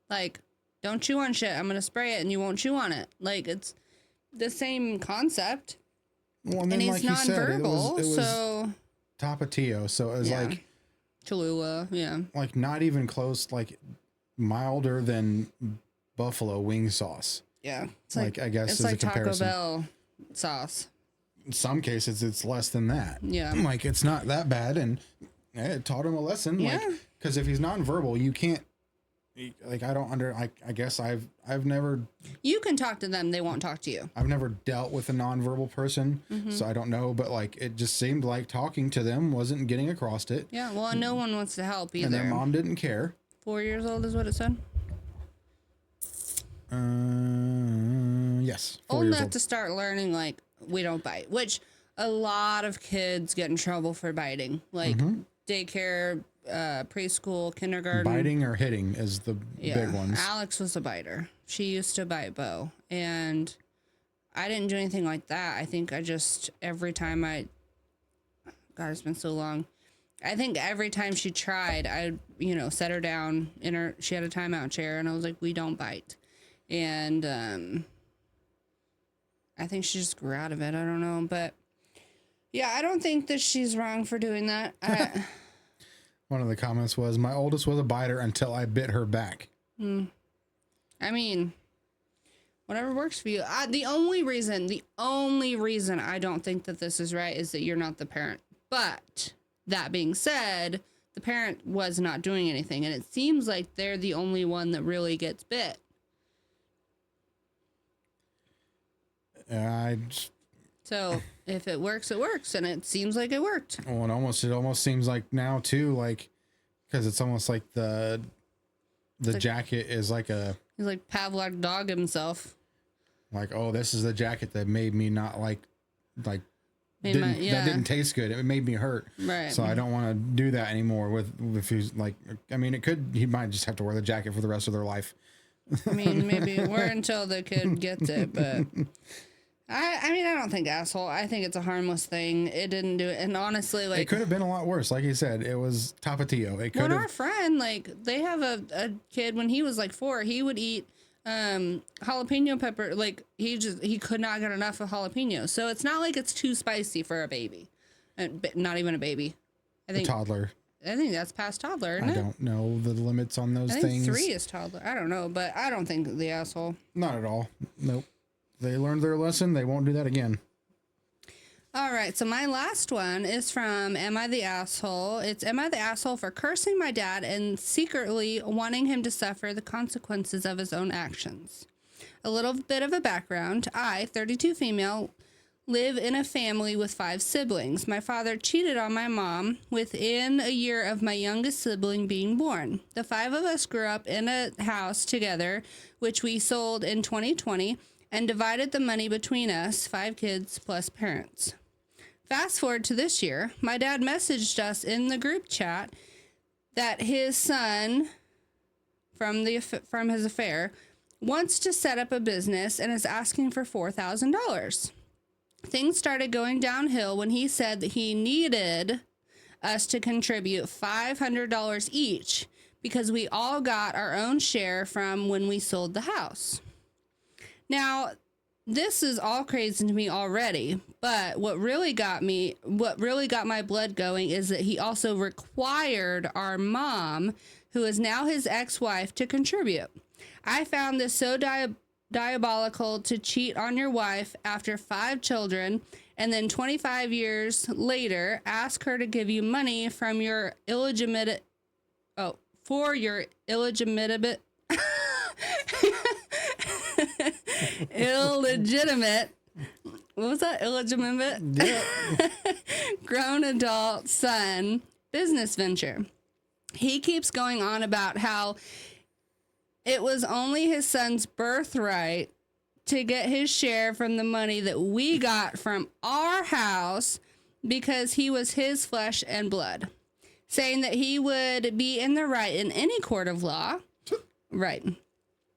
Like, don't chew on shit. I'm going to spray it and you won't chew on it. Like, it's the same concept. Well, and then, he's like nonverbal, it was so Tapatio, so it was like Cholula, like not even close, like milder than buffalo wing sauce. Yeah, it's like I guess it's is like a comparison. Taco Bell sauce. In some cases, it's less than that. Yeah, like it's not that bad, and it taught him a lesson. Yeah, like because if he's nonverbal, you can't. Like I guess I've never. You can talk to them; they won't talk to you. I've never dealt with a nonverbal person, so I don't know. But like, it just seemed like talking to them wasn't getting across it. Yeah, well, no one wants to help either. And their mom didn't care. 4 years old is what it said. Yes. 4 years old to start learning like we don't bite, which a lot of kids get in trouble for biting, like daycare. Preschool, kindergarten. Biting or hitting is the big ones. Alex was a biter. She used to bite Bo, and I didn't do anything like that. I think I just every time God, it's been so long. I think every time she tried, I set her down in her. She had a timeout chair, and I was like, "We don't bite," and I think she just grew out of it. I don't know, but yeah, I don't think that she's wrong for doing that. One of the comments was, my oldest was a biter until I bit her back. I mean, whatever works for you. The only reason I don't think that this is right is that you're not the parent. But that being said, the parent was not doing anything. And it seems like they're the only one that really gets bit. So if it works, it works, and it seems like it worked. Well, it almost seems like now too, like because it's almost like the the jacket is like he's like Pavlov dog himself. Like, oh, this is the jacket that made me not that didn't taste good. It made me hurt. Right. So I don't want to do that anymore if he's like, I mean, he might just have to wear the jacket for the rest of their life. I mean, maybe we're until the kid gets it, but I mean, I don't think asshole. I think it's a harmless thing. It didn't do it. And honestly, like, it could have been a lot worse. Like you said, it was Tapatio. It could have. Our friend, like, they have a kid when he was like 4, he would eat jalapeno pepper. Like, he could not get enough of jalapeno. So it's not like it's too spicy for a baby. Not even a baby. I think a toddler. I think that's past toddler, isn't it? I don't know the limits on those things. 3 is toddler. I don't know, but I don't think the asshole. Not at all. Nope. They learned their lesson. They won't do that again. All right, so my last one is from Am I the Asshole? It's Am I the Asshole for cursing my dad and secretly wanting him to suffer the consequences of his own actions? A little bit of a background. I, 32 female, live in a family with 5 siblings. My father cheated on my mom within a year of my youngest sibling being born. The 5 of us grew up in a house together, which we sold in 2020, and divided the money between us, 5 kids plus parents. Fast forward to this year, my dad messaged us in the group chat that his son from his affair wants to set up a business and is asking for $4,000. Things started going downhill when he said that he needed us to contribute $500 each because we all got our own share from when we sold the house. Now, this is all crazy to me already, but what really got my blood going is that he also required our mom, who is now his ex-wife, to contribute. I found this so diabolical to cheat on your wife after 5 children and then 25 years later ask her to give you money from your illegitimate what was that? Illegitimate? Yeah. Grown adult son business venture. He keeps going on about how it was only his son's birthright to get his share from the money that we got from our house because he was his flesh and blood, saying that he would be in the right in any court of law. Right.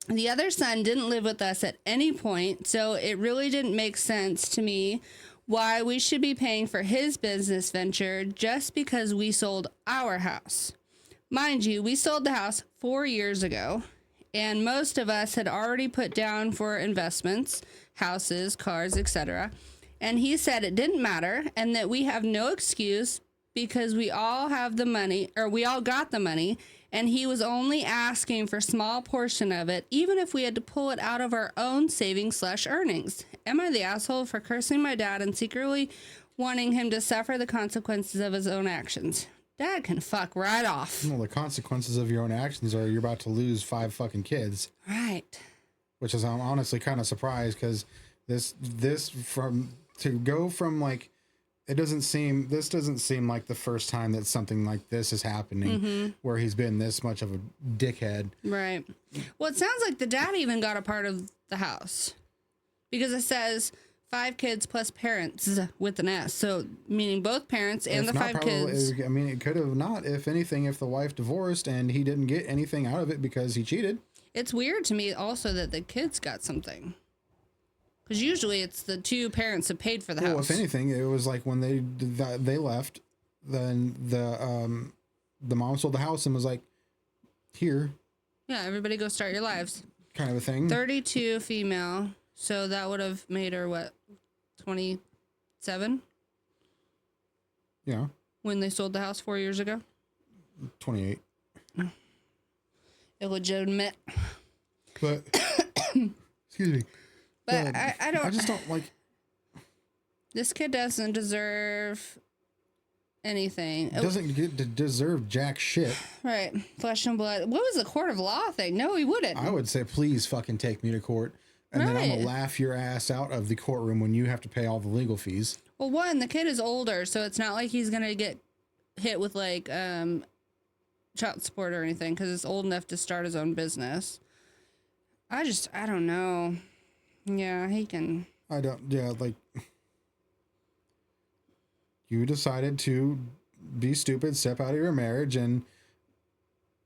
The other son didn't live with us at any point, so it really didn't make sense to me why we should be paying for his business venture just because we sold our house. Mind you, we sold the house 4 years ago, and most of us had already put down for investments, houses, cars, etc. And he said it didn't matter and that we have no excuse because we all have the money, or we all got the money, and he was only asking for a small portion of it, even if we had to pull it out of our own savings/earnings. Am I the asshole for cursing my dad and secretly wanting him to suffer the consequences of his own actions? Dad can fuck right off. Well, the consequences of your own actions are you're about to lose 5 fucking kids. Right. Which is, I'm honestly kind of surprised because this doesn't seem like the first time that something like this is happening, where he's been this much of a dickhead. Right. Well, it sounds like the dad even got a part of the house because it says 5 kids plus parents with an S. So meaning both parents and the 5 kids. I mean, it could have not, if anything, if the wife divorced and he didn't get anything out of it because he cheated. It's weird to me also that the kids got something. Because usually it's the 2 parents that paid for the house. Well, if anything, it was like when they left, then the mom sold the house and was like, here. Yeah, everybody go start your lives. Kind of a thing. 32 female. So that would have made her, what, 27? Yeah. When they sold the house 4 years ago? 28. Illegitimate. But, excuse me. But I just don't like. This kid doesn't deserve anything. Doesn't get to deserve jack shit. Right. Flesh and blood. What was the court of law thing? No, he wouldn't. I would say, please fucking take me to court. And then I'm going to laugh your ass out of the courtroom when you have to pay all the legal fees. Well, one, the kid is older, so it's not like he's going to get hit with, like, child support or anything because it's old enough to start his own business. I don't know. Yeah, he can. Like, you decided to be stupid, step out of your marriage, and,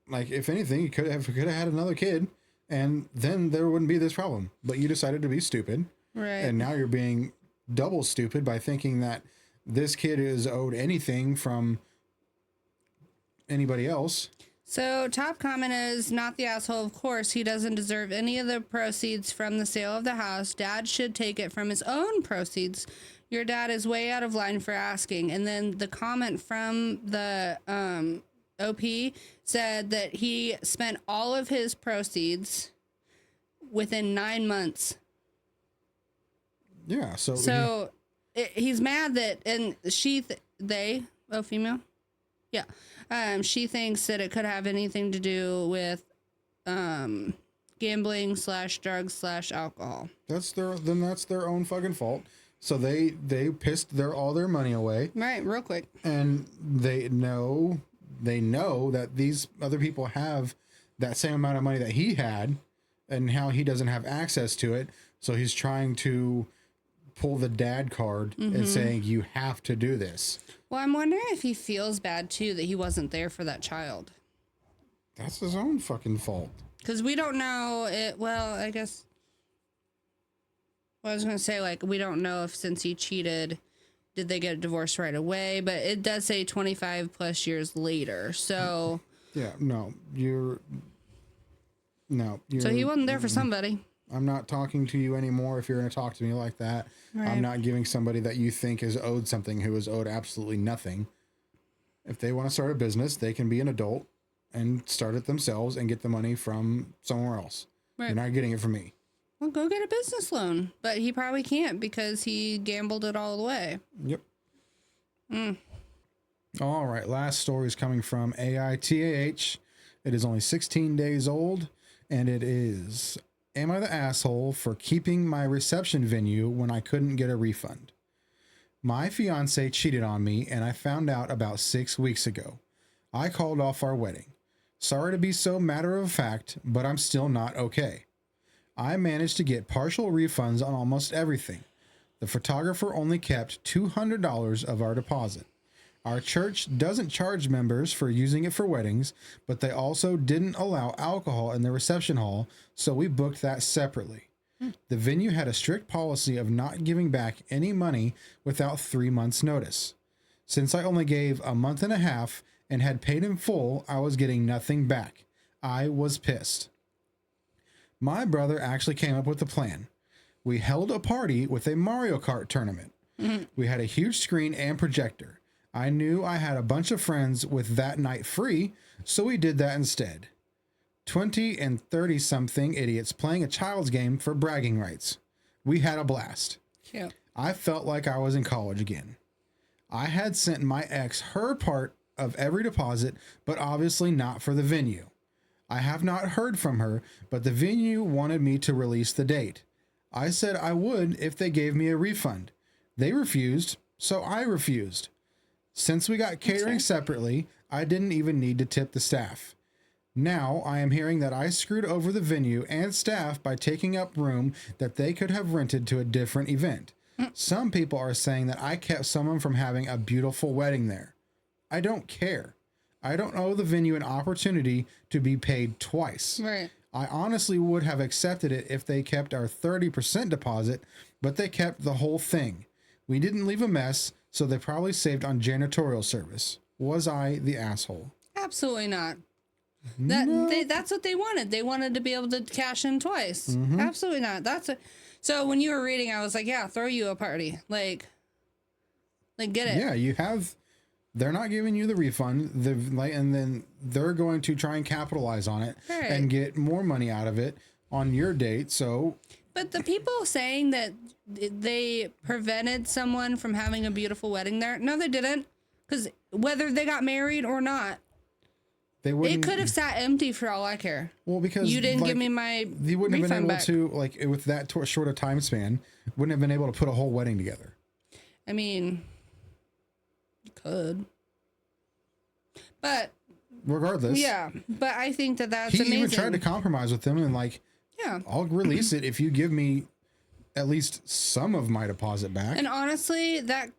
like, if anything, you could have had another kid, and then there wouldn't be this problem. But you decided to be stupid. Right. And now you're being double stupid by thinking that this kid is owed anything from anybody else. So, top comment is, not the asshole, of course. He doesn't deserve any of the proceeds from the sale of the house. Dad should take it from his own proceeds. Your dad is way out of line for asking. And then the comment from the OP said that he spent all of his proceeds within 9 months. Yeah, he's mad that, and female? Yeah. She thinks that it could have anything to do with gambling / drugs / alcohol. That's their own fucking fault. So they pissed all their money away. Right, real quick. And they know that these other people have that same amount of money that he had, and how he doesn't have access to it. So he's trying to pull the dad card and saying, you have to do this. Well, I'm wondering if he feels bad too that he wasn't there for that child. That's his own fucking fault. Because we don't know it. Well, I guess. Well, I was going to say, like, we don't know if since he cheated, did they get a divorce right away? But it does say 25 plus years later. So. Yeah, no, So he wasn't there for somebody. I'm not talking to you anymore if you're going to talk to me like that. Right. I'm not giving somebody that you think is owed something who is owed absolutely nothing. If they want to start a business, they can be an adult and start it themselves and get the money from somewhere else. Right. You're not getting it from me. Well, go get a business loan. But he probably can't because he gambled it all away. Yep. All right. Last story is coming from AITAH. It is only 16 days old, and it is... Am I the asshole for keeping my reception venue when I couldn't get a refund? My fiance cheated on me, and I found out about 6 weeks ago. I called off our wedding. Sorry to be so matter of fact, but I'm still not okay. I managed to get partial refunds on almost everything. The photographer only kept $200 of our deposit. Our church doesn't charge members for using it for weddings, but they also didn't allow alcohol in the reception hall, so we booked that separately. The venue had a strict policy of not giving back any money without 3 months' notice. Since I only gave a month and a half and had paid in full, I was getting nothing back. I was pissed. My brother actually came up with a plan. We held a party with a Mario Kart tournament. We had a huge screen and projector. I knew I had a bunch of friends with that night free, so we did that instead. 20 and 30-something idiots playing a child's game for bragging rights. We had a blast. Cute. I felt like I was in college again. I had sent my ex her part of every deposit, but obviously not for the venue. I have not heard from her, but the venue wanted me to release the date. I said I would if they gave me a refund. They refused, so I refused. Since we got catering separately, I didn't even need to tip the staff. Now I am hearing that I screwed over the venue and staff by taking up room that they could have rented to a different event. Some people are saying that I kept someone from having a beautiful wedding there. I don't care. I don't owe the venue an opportunity to be paid twice. Right. I honestly would have accepted it if they kept our 30% deposit, but they kept the whole thing. We didn't leave a mess, so they probably saved on janitorial service. Was I the asshole? Absolutely not. No. That's what they wanted. They wanted to be able to cash in twice. Absolutely not. So when you were reading, I was like, yeah, throw you a party. Like get it. Yeah, you have. They're not giving you the refund, and then they're going to try and capitalize on it and get more money out of it on your date. So, but the people saying that they prevented someone from having a beautiful wedding there, no, they didn't, because whether they got married or not, it could have sat empty for all I care. Well, because you didn't give me my you wouldn't have been able back. to, like, with that short a time span, wouldn't have been able to put a whole wedding together. I mean, you could, but regardless. Yeah, but I think that that's he amazing. even tried to compromise with them and like, yeah, I'll release it if you give me at least some of my deposit back. And honestly, that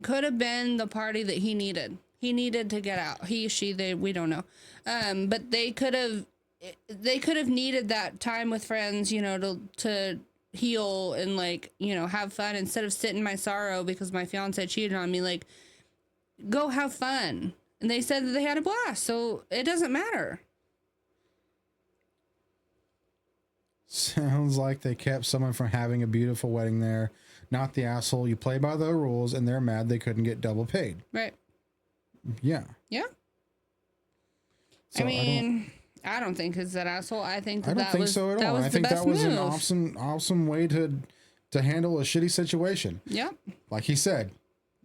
could have been the party that he needed. He needed to get out. He, she, they, we don't know. But they could have needed that time with friends, you know, to heal and like, you know, have fun instead of sit in my sorrow because my fiance cheated on me. Like, go have fun. And they said that they had a blast, so it doesn't matter. Sounds like they kept someone from having a beautiful wedding there. Not the asshole. You play by the rules, and they're mad they couldn't get double paid. Right. Yeah. Yeah. So I mean, I don't think it's that asshole. I think that I don't think so at all. I think that was an awesome way to handle a shitty situation. Yep. Like he said,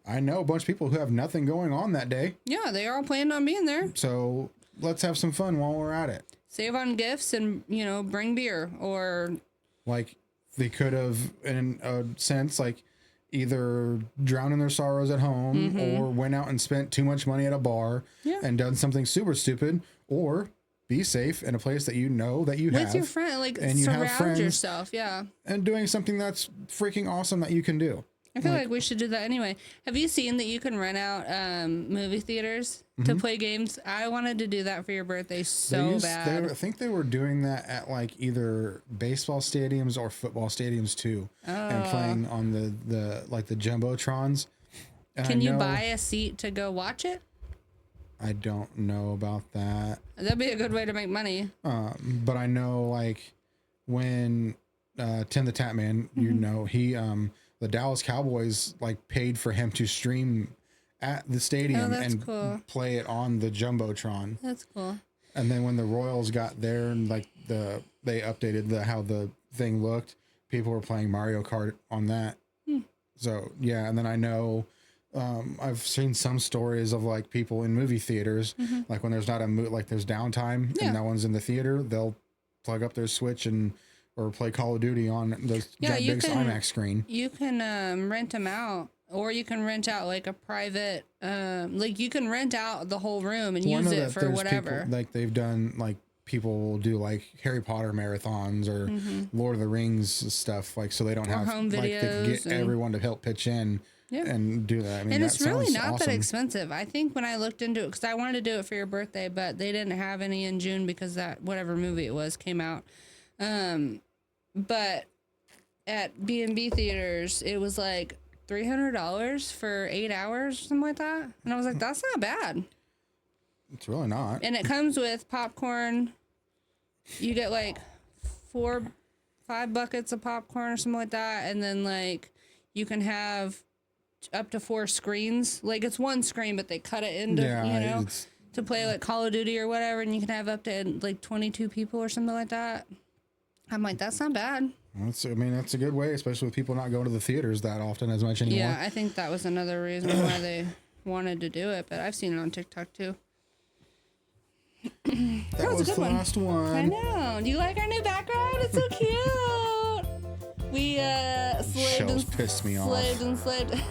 I know a bunch of people who have nothing going on that day. Yeah, they are all planning on being there. So let's have some fun while we're at it. Save on gifts and, you know, bring beer or... Like, they could have, in a sense, like, either drowned in their sorrows at home or went out and spent too much money at a bar and done something super stupid, or be safe in a place that you know that you have. With your friend, like, and you surround have friends yourself, yeah. And doing something that's freaking awesome that you can do. I feel like we should do that anyway. Have you seen that you can rent out movie theaters to play games? I wanted to do that for your birthday bad. I think they were doing that at like either baseball stadiums or football stadiums too, and playing on the jumbotrons. And can you buy a seat to go watch it? I don't know about that. That'd be a good way to make money. But I know like when Tim the Tatman, you know, he the Dallas Cowboys like paid for him to stream at the stadium and play it on the jumbotron. That's cool. And then when the Royals got there and like they updated how the thing looked, people were playing Mario Kart on that. So yeah, and then I know I've seen some stories of like people in movie theaters, like when there's not like there's downtime and no one's in the theater, they'll plug up their Switch or play Call of Duty on that big IMAX screen. You can rent them out, or you can rent out like a private, like you can rent out the whole room and use it for whatever. People, like they've done, like people will do like Harry Potter marathons or Lord of the Rings stuff, like so they don't have home videos, like they can get everyone to help pitch in and do that. I mean, and it's really not that expensive. I think when I looked into it, because I wanted to do it for your birthday, but they didn't have any in June because that whatever movie it was came out. But at B&B theaters, it was like $300 for 8 hours or something like that. And I was like, that's not bad. It's really not. And it comes with popcorn. You get like 4-5 buckets of popcorn or something like that. And then like you can have up to 4 screens. Like it's one screen, but they cut it into, you know, to play like Call of Duty or whatever. And you can have up to like 22 people or something like that. I'm like, that's not bad. That's a good way, especially with people not going to the theaters that often as much anymore. Yeah, I think that was another reason why they wanted to do it, but I've seen it on TikTok too. that was the last one. I know. Do you like our new background? It's so cute. We pissed me off. Slaved.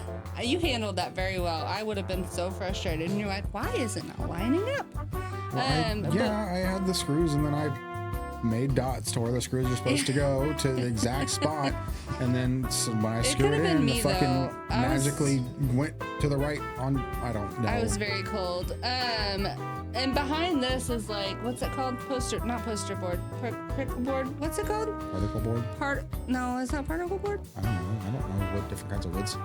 You handled that very well. I would have been so frustrated, and you're like, why is it not lining up? Well, I had the screws, and then I made dots to where the screws are supposed to go to the exact spot, and then when I screwed it in, the fucking magically went to the right on. I don't know. I was very cold. And behind this is like, what's it called? Not poster board. Particle board. What's it called? Particle board. No, it's not particle board. I don't know what different kinds of woods.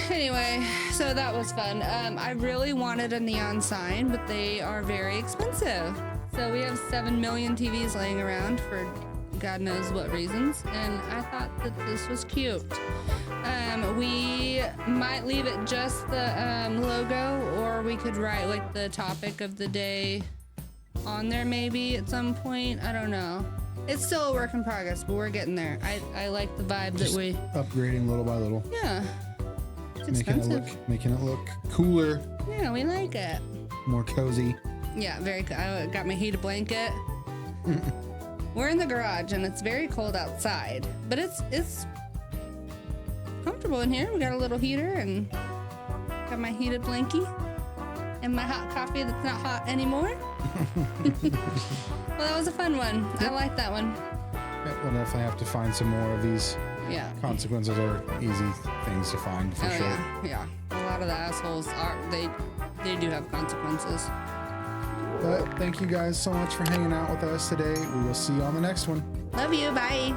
Anyway, so that was fun. I really wanted a neon sign, but they are very expensive. So we have 7 million TVs laying around for God knows what reasons, and I thought that this was cute. We might leave it just the logo, or we could write like the topic of the day on there maybe at some point. I don't know. It's still a work in progress, but we're getting there. I like the vibe just that we... upgrading little by little. Yeah. It's expensive. Making it look cooler. Yeah, we like it. More cozy. Yeah, very cool. I got my heated blanket. We're in the garage and it's very cold outside, but it's comfortable in here. We got a little heater and got my heated blankie. and my hot coffee that's not hot anymore. Well, that was a fun one. I like that one. Yeah, we'll definitely have to find some more of these. Yeah. Consequences are easy things to find for sure. Yeah. A lot of the assholes they do have consequences. But thank you guys so much for hanging out with us today. We will see you on the next one. Love you. Bye.